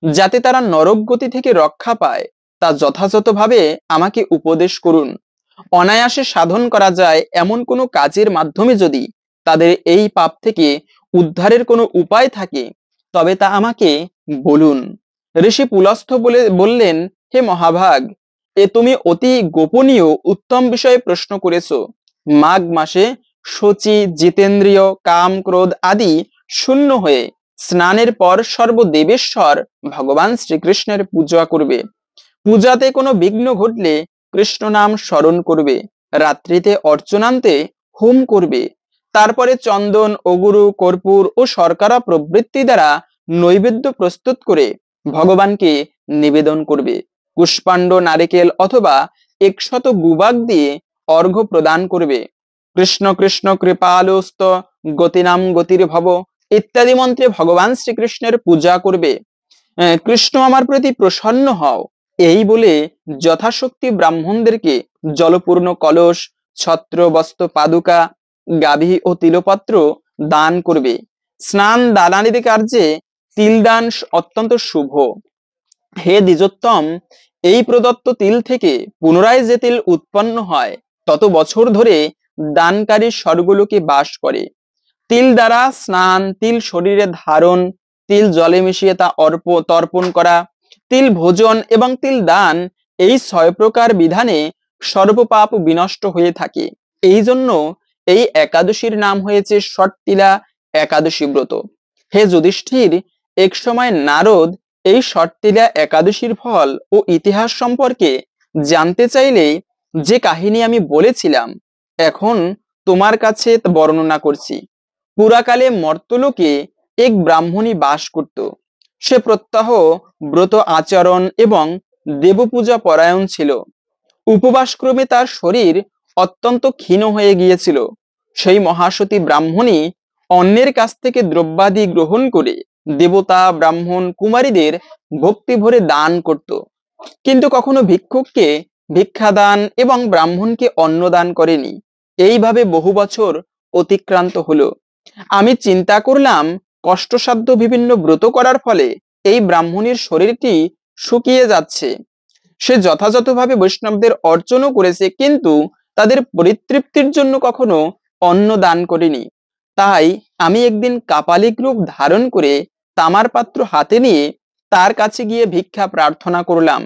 যাতে তারা নরক গতি থেকে রক্ষা পায় তা যথাযথভাবে আমাকে উপদেশ করুন। অনায়াসে সাধন করা যায় এমন কোনো কাজের মাধ্যমে যদি তাদের এই পাপ থেকে উদ্ধারের কোনো উপায় থাকে তবে তা আমাকে বলুন। ঋষি পুলস্থ বললেন, হে মহাভাগ, এ তুমি অতি গোপনীয় উত্তম বিষয়ে প্রশ্ন করেছো। মাঘ মাসে শচী, জিতেন্দ্রিয়, কাম, ক্রোধ আদি শূন্য হয়ে স্নানের পর সর্বদেবেশ্বর ভগবান শ্রীকৃষ্ণের পূজা করবে। পূজাতে কোনো বিঘ্ন ঘটলে কৃষ্ণ নাম স্মরণ করবে। রাত্রিতে অর্চনান্তে হোম করবে। তারপরে চন্দন, অগুরু, কর্পূর ও শর্করা প্রভৃতি দ্বারা নৈবেদ্য প্রস্তুত করে ভগবানকে নিবেদন করবে। কুষ্পাণ্ড, নারিকেল অথবা 100 গুবাক দিয়ে অর্ঘ্য প্রদান করবে। কৃষ্ণ কৃষ্ণ কৃপালুস্ত গতিনাম গতির ভব ইত্যাদি মন্ত্রে ভগবান শ্রীকৃষ্ণের পূজা করবে। কৃষ্ণ আমার প্রতি প্রসন্ন হও, এই বলে যথাশক্তি ব্রাহ্মণদেরকে জলপূর্ণ কলস, ছত্র, বস্ত্র, পাদুকা, গাভী ও তিলপত্র দান করবে। স্নান দানাদি কার্যে তিল দান অত্যন্ত শুভ। হে দ্বিজোত্তম, এই প্রদত্ত তিল থেকে পুনরায় যে তিল উৎপন্ন হয় তত বছর ধরে দানকারী স্বর্গলোকে বাস করে। তিল দ্বারা স্নান, তিল শরীরে ধারণ, তিল জলে মিশিয়ে তা তর্পণ করা, তিল ভোজন এবং তিল দান, এই 6 প্রকার বিধানে সর্বপাপ বিনষ্ট হয়ে থাকে। এই জন্য এই একাদশীর নাম হয়েছে ষট্টিলা একাদশী ব্রত। হে যুধিষ্ঠির, এক সময় নারদ এই ষট্টিলা একাদশীর ফল ও ইতিহাস সম্পর্কে জানতে চাইলে যে কাহিনী আমি বলেছিলাম এখন তোমার কাছে বর্ণনা করছি। পুরাকালে মর্তলোকে এক ব্রাহ্মণী বাস করত। সে প্রত্যহ ব্রত আচরণ এবং দেবপূজা পরায়ণ ছিল। উপবাসক্রমে তার শরীর অত্যন্ত ক্ষীণ হয়ে গিয়েছিল। সেই মহাসতী ব্রাহ্মণী অন্যের কাছ থেকে দ্রব্যাদি গ্রহণ করে দেবতা, ব্রাহ্মণ, কুমারীদের ভক্তি ভরে দান করত, কিন্তু কখনো ভিক্ষুককে ভিক্ষাদান এবং ব্রাহ্মণকে অন্নদান করেনি। এইভাবে বহু বছর অতিক্রান্ত হলো। আমি চিন্তা করলাম, কষ্টসাধ্য বিভিন্ন ব্রত করার ফলে এই ব্রাহ্মণীর শরীরটি শুকিয়ে যাচ্ছে। সে যথাযথভাবে বৈষ্ণবদের অর্চনও করেছে, কিন্তু তাদের পরিতৃপ্তির জন্য কখনো অন্ন দান করেনি। তাই আমি একদিন কাপালিক রূপ ধারণ করে তামার পাত্র হাতে নিয়ে তার কাছে গিয়ে ভিক্ষা প্রার্থনা করলাম।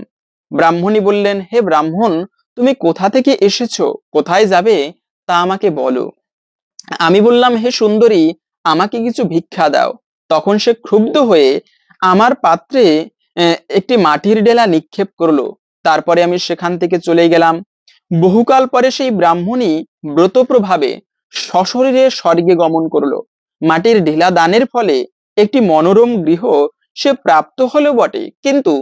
ব্রাহ্মণী বললেন, হে ব্রাহ্মণ, তুমি কোথা থেকে এসেছো, কোথায় যাবে তা আমাকে বলো। আমি বললাম, হে সুন্দরী, আমাকে কিছু ভিক্ষা দাও। তখন সে ক্ষুব্ধ হয়ে আমার পাত্রে একটি মাটির ডেলা নিক্ষেপ করলো। তারপরে আমি সেখান থেকে চলে গেলাম। বহুকাল পরে সেই ব্রাহ্মণী ব্রত প্রভাবে সশরীরে স্বর্গে গমন করলো। মাটির ঢিলা দানের ফলে একটি মনোরম গৃহ সে প্রাপ্ত হলো বটে, কিন্তু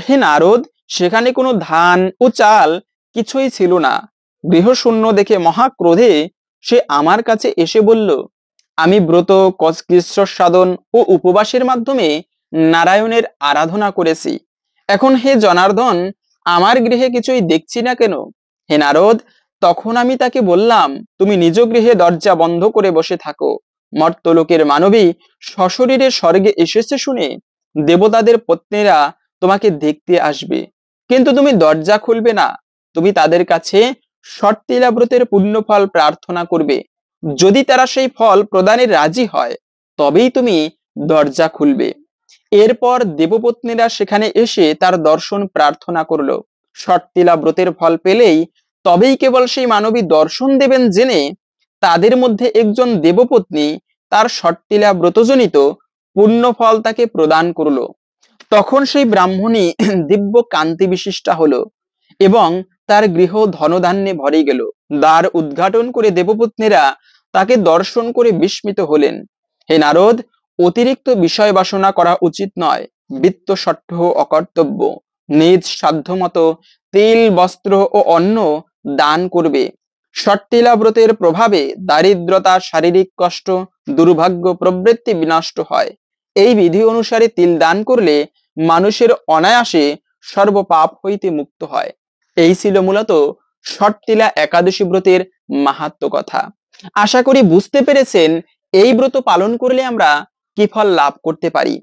হে নারদ, সেখানে কোনো ধান ও চাল কিছুই ছিল না। গৃহশূন্য দেখে মহাক্রোধে সে আমার কাছে এসে বলল, আমি ব্রত, কৃচ্ছ্র সাধন ও উপবাসের মাধ্যমে নারায়ণের আরাধনা করেছি। এখন হে জনার্দন, আমার গৃহে কিছুই দেখছি না কেন? হে নারদ, তখন আমি তাকে বললাম, তুমি নিজ গৃহে দরজা বন্ধ করে বসে থাকো। মর্তলোকের মানবী সশরীরে স্বর্গে এসেছে শুনে দেবতাদের পত্নীরা তোমাকে দেখতে আসবে, কিন্তু তুমি দরজা খুলবে না। তুমি তাদের কাছে ষট্টিলা ব্রতের পুণ্যফল প্রার্থনা করবে। যদি তারা সেই ফল প্রদানে রাজি হয়, তবেই তুমি দরজা খুলবে। এরপর দেবপত্নীরা সেখানে এসে তার দর্শন প্রার্থনা করলো। ষট্টিলা ব্রতের ফল পেলেই তবেই কেবল সেই মানবী দর্শন দেবেন জেনে তাদের মধ্যে একজন দেবপত্নী তার ষট্টিলা ব্রতজনিত পুণ্যফল তাকে প্রদান করলো। তখন সেই ব্রাহ্মণী দিব্য কান্তি বিশিষ্টা হলো এবং তার গৃহ ধনধান্যে ভরে গেল। দ্বার উদ্ঘাটন করে দেবপত্নীরা তাকে দর্শন করে বিস্মিত হলেন। হে নারদ, অতিরিক্ত বিষয় বাসনা করা উচিত নয়। বৃত্ত সট্ট অকর্তব্য। নিজ সাধ্যমতো তেল, বস্ত্র ও অন্ন দান করবে। ষট্টিলা ব্রতের প্রভাবে দারিদ্রতা, শারীরিক কষ্ট, দুর্ভাগ্য প্রবৃত্তি বিনষ্ট হয়। এই বিধি অনুসারে তিল দান করলে মানুষের অনায়াসে সর্বপাপ হইতে মুক্ত হয়। এই ছিল মূলত ষট্টিলা একাদশী ব্রতের মাহাত্ম্য কথা। আশা করি বুঝতে পেরেছেন এই ব্রত পালন করলে আমরা কি ফল লাভ করতে পারি।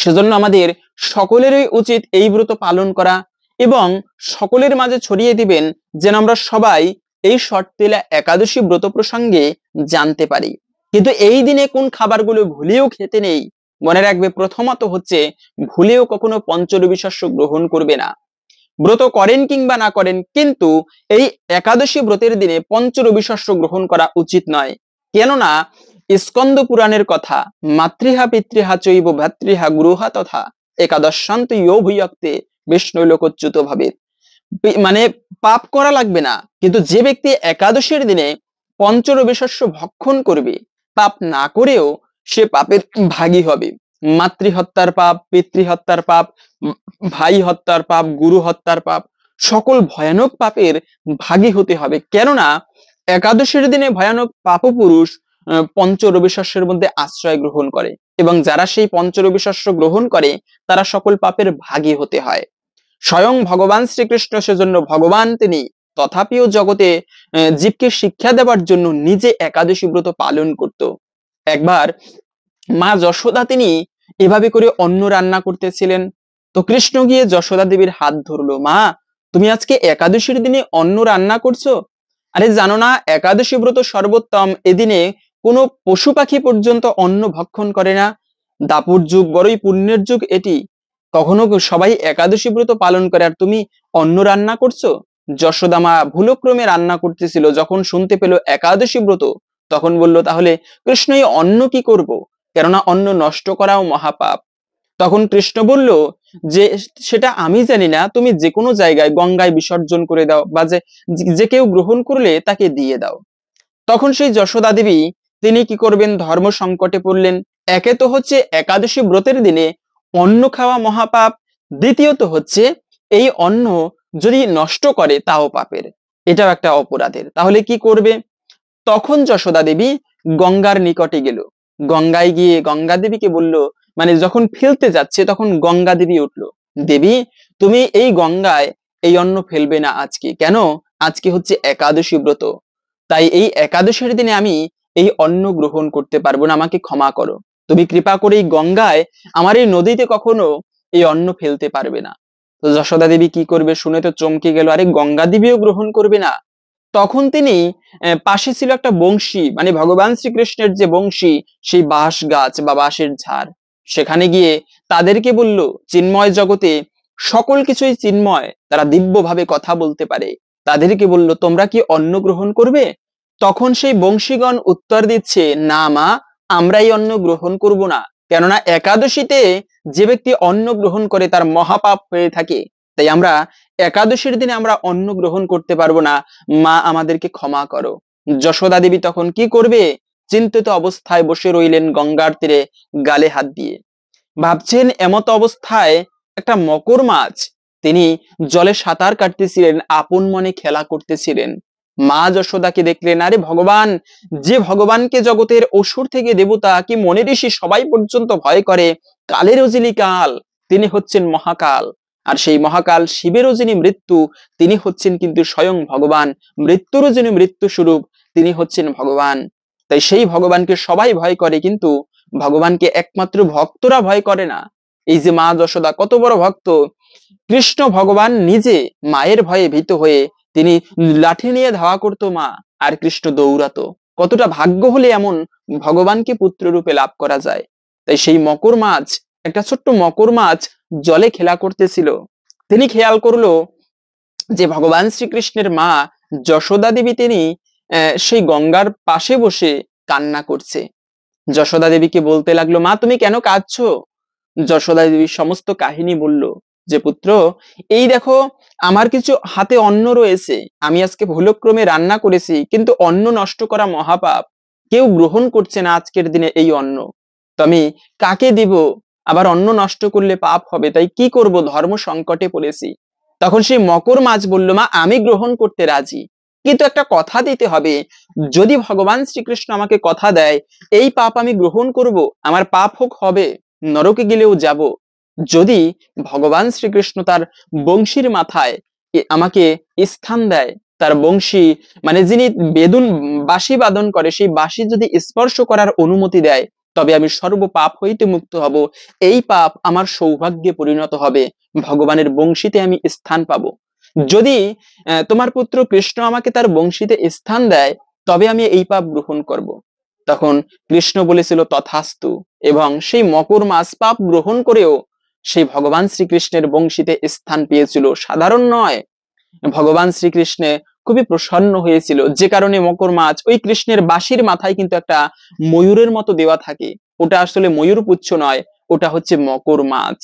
সেজন্য আমাদের সকলেরই উচিত এই ব্রত পালন করা এবং সকলের মাঝে ছড়িয়ে দিবেন, যেন আমরা সবাই এই ষট্টিলা একাদশী ব্রত প্রসঙ্গে জানতে পারি। কিন্তু এই দিনে কোন খাবারগুলো ভুলেও খেতে নেই, মনে রাখবে। প্রথমত হচ্ছে, ভুলেও কখনো পঞ্চরবি শস্য গ্রহণ করবে না। ব্রত করেন কিংবা না করেন, কিন্তু এই একাদশী ব্রতের দিনে পঞ্চরবি শস্য গ্রহণ করা উচিত নয়। কেননা স্কন্দ পুরাণের কথা, মাতৃহা পিতৃহা চৈব ভাতৃহা গুরুহা তথা একাদশান্ত ইয়ো ভুয়ক্তে বিষ্ণু লোকচ্যুত ভাবে। মানে পাপ করা লাগবে না, কিন্তু যে ব্যক্তি একাদশীর দিনে পঞ্চরবি শস্য ভক্ষণ করবে, পাপ না করেও সে পাপের ভাগী হবে। মাতৃহত্যার পাপ, পিতৃহত্যার পাপ, ভাই হত্যার পাপ, গুরু হত্যার পাপ, সকল ভয়ানক পাপের ভাগী হতে হবে। কেননা একাদশীর দিনে ভয়ানক পাপপুরুষ পঞ্চরবি শস্যের মধ্যে আশ্রয় গ্রহণ করে, এবং যারা সেই পঞ্চরবি শস্য গ্রহণ করে তারা সকল পাপের ভাগী হতে হয়। স্বয়ং ভগবান শ্রীকৃষ্ণ, সেজন্য ভগবান তিনি তথাপিও জগতে জীবকে শিক্ষা দেওয়ার জন্য নিজে একাদশী ব্রত পালন করত। একবার মা যশোদা তিনি এভাবে করে অন্ন রান্না করতেছিলেন। তো কৃষ্ণ গিয়ে যশোদা দেবীর হাত ধরলো, মা তুমি আজকে একাদশীর দিনে অন্ন রান্না করছো? আরে জানো না, একাদশী ব্রত সর্বোত্তম। এদিনে কোনো পশু পাখি পর্যন্ত অন্ন ভক্ষণ করে না। দাপুর যুগ, বড়ই পুণ্যের যুগ এটি। কখনো সবাই একাদশী ব্রত পালন করে, আর তুমি অন্ন রান্না করছো? যশোদা মা ভুলক্রমে রান্না করতেছিল, যখন শুনতে পেল একাদশী ব্রত, তখন বলল, তাহলে কৃষ্ণ এই অন্ন কি করব? কেননা অন্ন নষ্ট করাও মহাপাপ। তখন কৃষ্ণ বলল যে সেটা আমি জানি না, তুমি যে কোনো জায়গায় গঙ্গায় বিসর্জন করে দাও, বা যে কেউ গ্রহণ করলে তাকে দিয়ে দাও। তখন সেই যশোদা দেবী তিনি কি করবেন, ধর্ম সংকটে পড়লেন। একে তো হচ্ছে একাদশী ব্রতের দিনে অন্ন খাওয়া মহাপাপ, দ্বিতীয়ত হচ্ছে এই অন্ন যদি নষ্ট করে তাও পাপের, এটাও একটা অপরাধের। তাহলে কি করবে? তখন যশোদা দেবী গঙ্গার নিকটে গেল। গঙ্গায় গিয়ে গঙ্গা দেবীকে বলল, মানে যখন ফেলতে যাচ্ছে তখন গঙ্গা দেবী উঠলো, দেবী তুমি এই গঙ্গায় এই অন্ন ফেলবে না আজকে। কেন? আজকে হচ্ছে একাদশী ব্রত, তাই এই একাদশীর দিনে আমি এই অন্ন গ্রহণ করতে পারবো না, আমাকে ক্ষমা করো। তুমি কৃপা করে এই গঙ্গায়, আমার এই নদীতে কখনো এই অন্ন ফেলতে পারবে না। তো যশোদা দেবী কি করবে শুনে তো চমকে গেল, আরে গঙ্গা দেবীও গ্রহণ করবে না। তখন তিনি পাশে ছিল একটা বংশী, মানে ভগবান শ্রীকৃষ্ণের যে বংশী, সেই বাঁশ গাছ বা বাঁশের ঝাড়, সেখানে গিয়ে তাদেরকে বলল, চিন্ময় জগতে সকল কিছুই চিন্ময়, তারা দিব্যভাবে কথা বলতে পারে। তাদেরকে বলল, তোমরা কি অন্ন গ্রহণ করবে? তখন সেই বংশীগণ উত্তর দিচ্ছে, না মা, আমরা এই অন্ন গ্রহণ করব না, কেননা একাদশীতে যে ব্যক্তি অন্ন গ্রহণ করে তার মহাপাপ হয়ে থাকে। তাই আমরা একাদশীর দিনে আমরা অন্ন গ্রহণ করতে পারবো না, মা আমাদেরকে ক্ষমা করো। যশোদা দেবী তখন কি করবে? চিন্তিত অবস্থায় বসে রইলেন গঙ্গার তীরে, গালে হাত দিয়ে ভাবছেন। এমত অবস্থায় একটা মকর মাছ, তিনি জলে সাঁতার কাটতেছিলেন, আপন মনে খেলা করতেছিলেন। মা যশোদাকে দেখলেন, আরে ভগবান, যে ভগবানকে জগতের অসুর থেকে দেবতা কি মনে ঋষি সবাই পর্যন্ত ভয় করে, কালেরও যিনি কাল, তিনি হচ্ছেন মহাকাল। আর সেই মহাকাল শিবেরও যিনি মৃত্যু, তিনি হচ্ছেন কিন্তু স্বয়ং ভগবান। মৃত্যুরও যিনি মৃত্যু স্বরূপ, তিনি হচ্ছেন ভগবান। তাই সেই ভগবানকে সবাই ভয় করে, কিন্তু ভগবানকে একমাত্র ভক্তরা ভয় করে না। এই যে মা যশোদা কত বড় ভক্ত, কৃষ্ণ ভগবান নিজে মায়ের ভয়ে ভীত হয়ে তিনি লাঠি নিয়ে ধাওয়া করতো মা, আর কৃষ্ণ দৌড়াতো। কতটা ভাগ্য হলে এমন ভগবানকে পুত্র রূপে লাভ করা যায়। তাই সেই মকর মাছ, একটা ছোট্ট মকর মাছ জলে খেলা করতেছিল। তিনি খেয়াল করলো যে ভগবান শ্রীকৃষ্ণের মা যশোদা দেবী, তিনি সেই গঙ্গার পাশে বসে কান্না করছে। যশোদা দেবীকে বলতে লাগলো, মা তুমি কেন কাঁদছো? যশোদা দেবী সমস্ত কাহিনী বলল যে পুত্র, এই দেখো আমার কিছু হাতে অন্ন রয়েছে, আমি আজকে ভুলক্রমে রান্না করেছি, কিন্তু অন্ন নষ্ট করা মহাপাপ, কেউ গ্রহণ করছে না আজকের দিনে এই অন্ন, তো আমি কাকে দিব? আবার অন্ন নষ্ট করলে পাপ হবে, তাই কি করব, ধর্ম সংকটে পড়েছি। তখন সেই মকর মাছ বলল, মা আমি গ্রহণ করতে রাজি, কিন্তু একটা কথা দিতে হবে, যদি ভগবান শ্রীকৃষ্ণ আমাকে কথা দেয় এই পাপ আমি গ্রহণ করব, আমার পাপ হোক হবে, নরকে গেলেও যাব, যদি ভগবান শ্রীকৃষ্ণ তার বংশীর মাথায় আমাকে স্থান দেয়, তার বংশী মানে যিনি বেদুন বাঁশি বাদন করে, সেই বাঁশি যদি স্পর্শ করার অনুমতি দেয়, তবে আমি সর্ব পাপ হইতে মুক্ত হব, এই পাপ আমার সৌভাগ্যে পরিণত হবে, ভগবানের বংশীতে আমি স্থান পাবো। যদি তোমার পুত্র কৃষ্ণ আমাকে তার বংশীতে স্থান দেয়, তবে আমি এই পাপ গ্রহণ করব। তখন কৃষ্ণ বলেছিল তথাস্তু, এবং সেই মকর মাছ পাপ গ্রহণ করেও সেই ভগবান শ্রীকৃষ্ণের বংশীতে স্থান পেয়েছিল। সাধারণ নয়, ভগবান শ্রীকৃষ্ণে খুবই প্রসন্ন হয়েছিল, যে কারণে মকর মাছ ওই কৃষ্ণের বাঁশির মাথায় কিন্তু একটা ময়ূরের মতো দেওয়া থাকে, ওটা আসলে ময়ূর পুচ্ছ নয়, ওটা হচ্ছে মকর মাছ,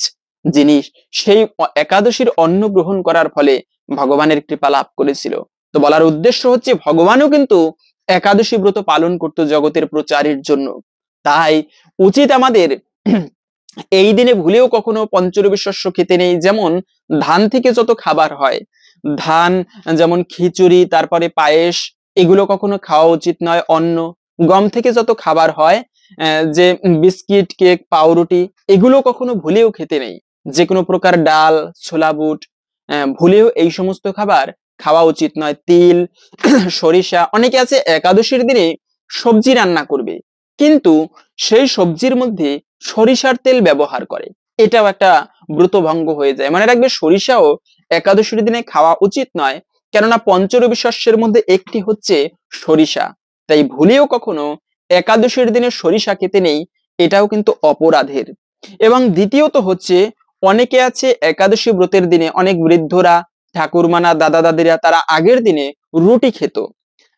যিনি সেই একাদশীর অন্ন গ্রহণ করার ফলে ভগবানের কৃপা লাভ করেছিল। তো বলার উদ্দেশ্য হচ্ছে, ভগবানও কিন্তু একাদশী ব্রত পালন করতো জগতের প্রচারের জন্য। তাই উচিত আমাদের এই দিনে ভুলেও কখনো পঞ্চরবি শস্য খেতে নেই। যেমন ধান থেকে যত খাবার হয়, ধান যেমন খিচুড়ি, তারপরে পায়েস, এগুলো কখনো খাওয়া উচিত নয়। অন্ন, গম থেকে যত খাবার হয়, যে বিস্কিট, কেক, পাউরুটি, এগুলো কখনো ভুলেও খেতে নেই। যে কোনো প্রকার ডাল, ছোলা বুট, ভুলেও এই সমস্ত খাবার খাওয়া উচিত নয়। তিল, সরিষা, অনেকে আছে একাদশীর দিনে সবজি রান্না করবে, কিন্তু সেই সবজির মধ্যে সরিষার তেল ব্যবহার করে, এটাও একটা ব্রত ভঙ্গ হয়ে যায়। মানে রাখবে, সরিষাও একাদশীর দিনে খাওয়া উচিত নয়, কেননা পঞ্চরবি শস্যের মধ্যে একটি হচ্ছে সরিষা। তাই ভুলেও কখনো একাদশীর দিনে সরিষা খেতে নেই, এটাও কিন্তু অপরাধের। এবং দ্বিতীয়ত হচ্ছে, অনেকে আছে একাদশী ব্রতের দিনে, অনেক বৃদ্ধরা, ঠাকুরমানা, দাদা দাদিরা, তারা আগের দিনে রুটি খেত।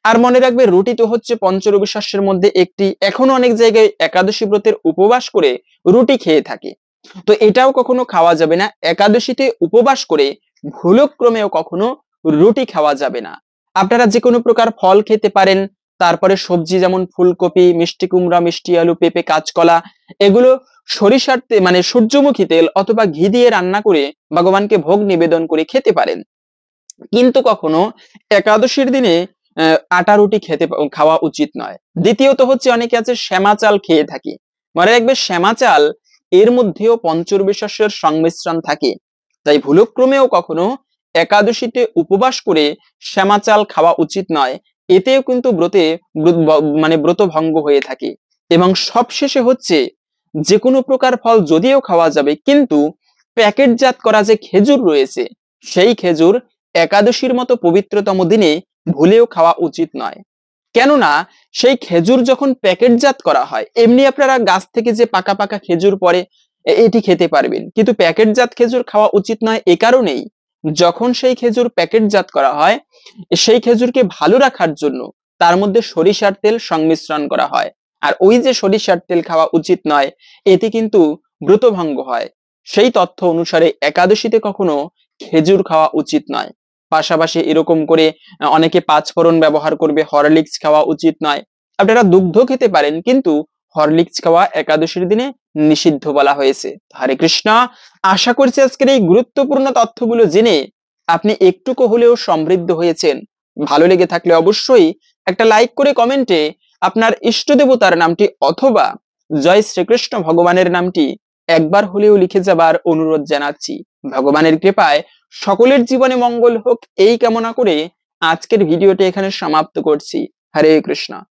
আর মনে রাখবে, রুটি তো হচ্ছে পঞ্চরবি শস্যের মধ্যে একটি, এখনো অনেক জায়গায় একাদশী ব্রতের উপবাস করে রুটি খেয়ে থাকে। তো এটাও কখনো খাওয়া যাবে না, একাদশীতে উপবাস করে ভুলক্রমেও কখনো রুটি খাওয়া যাবে না। আপনারা যে কোনো প্রকার ফল খেতে পারেন, তারপরে সবজি যেমন ফুলকপি, মিষ্টি কুমড়া, মিষ্টি আলু, পেঁপে, কাঁচকলা, এগুলো সরিষার মানে সূর্যমুখী তেল অথবা ঘি দিয়ে রান্না করে ভগবানকে ভোগ নিবেদন করে খেতে পারেন। কিন্তু কখনো একাদশীর দিনে আটা রুটি খাওয়া উচিত নয়। দ্বিতীয়ত হচ্ছে, অনেকে আছে শ্যামা চাল খেয়ে থাকে। মনে রাখবে, শ্যামা চাল, এর মধ্যেও পঞ্চরবি শস্যের সংমিশ্রণ থাকে। তাই ভুলক্রমেও কখনো একাদশীতে উপবাস করে শ্যামা চাল খাওয়া উচিত নয়, এতেও কিন্তু মানে ব্রত ভঙ্গ হয়ে থাকে। এবং সবশেষে হচ্ছে, যে কোনো প্রকার ফল যদিও খাওয়া যাবে, কিন্তু প্যাকেটজাত করা যে খেজুর রয়েছে, সেই খেজুর একাদশীর মতো পবিত্রতম দিনে ভুলেও খাওয়া উচিত নয়। কেননা সেই খেজুর যখন প্যাকেটজাত করা হয়, এমনি আপনারা গাছ থেকে যে পাকা পাকা খেজুর পড়ে, এটি খেতে পারবেন, কিন্তু প্যাকেটজাত খেজুর খাওয়া উচিত নয় এ কারণেই, যখন সেই খেজুর প্যাকেটজাত করা হয়, সেই খেজুরকে ভালো রাখার জন্য তার মধ্যে সরিষার তেল সংমিশ্রণ করা হয়। আর ওই যে সরিষার তেল খাওয়া উচিত নয়, এতে কিন্তু ব্রতভঙ্গ হয়। সেই তথ্য অনুসারে একাদশীতে কখনো খেজুর খাওয়া উচিত নয়। পাশাপাশি এরকম করে অনেকে পাঁচফোড়ন ব্যবহার করবে, হরলিক্স খাওয়া উচিত নয়। আপনারা দুগ্ধ খেতে পারেন, কিন্তু হরলিক্স খাওয়া একাদশীর দিনে নিষিদ্ধ বলা হয়েছে। হরে কৃষ্ণ। আশা করছি আজকের এই গুরুত্বপূর্ণ তথ্যগুলো জেনে আপনি একটুকু হলেও সমৃদ্ধ হয়েছেন। ভালো লেগে থাকলে অবশ্যই একটা লাইক করে কমেন্টে আপনার ইষ্ট দেবতার নামটি অথবা জয় শ্রীকৃষ্ণ ভগবানের নামটি একবার হলেও লিখে যাবার অনুরোধ জানাচ্ছি। ভগবানের কৃপায় সকলের জীবনে মঙ্গল হোক এই কামনা করে আজকের ভিডিওটি এখানে সমাপ্ত করছি। হরে কৃষ্ণ।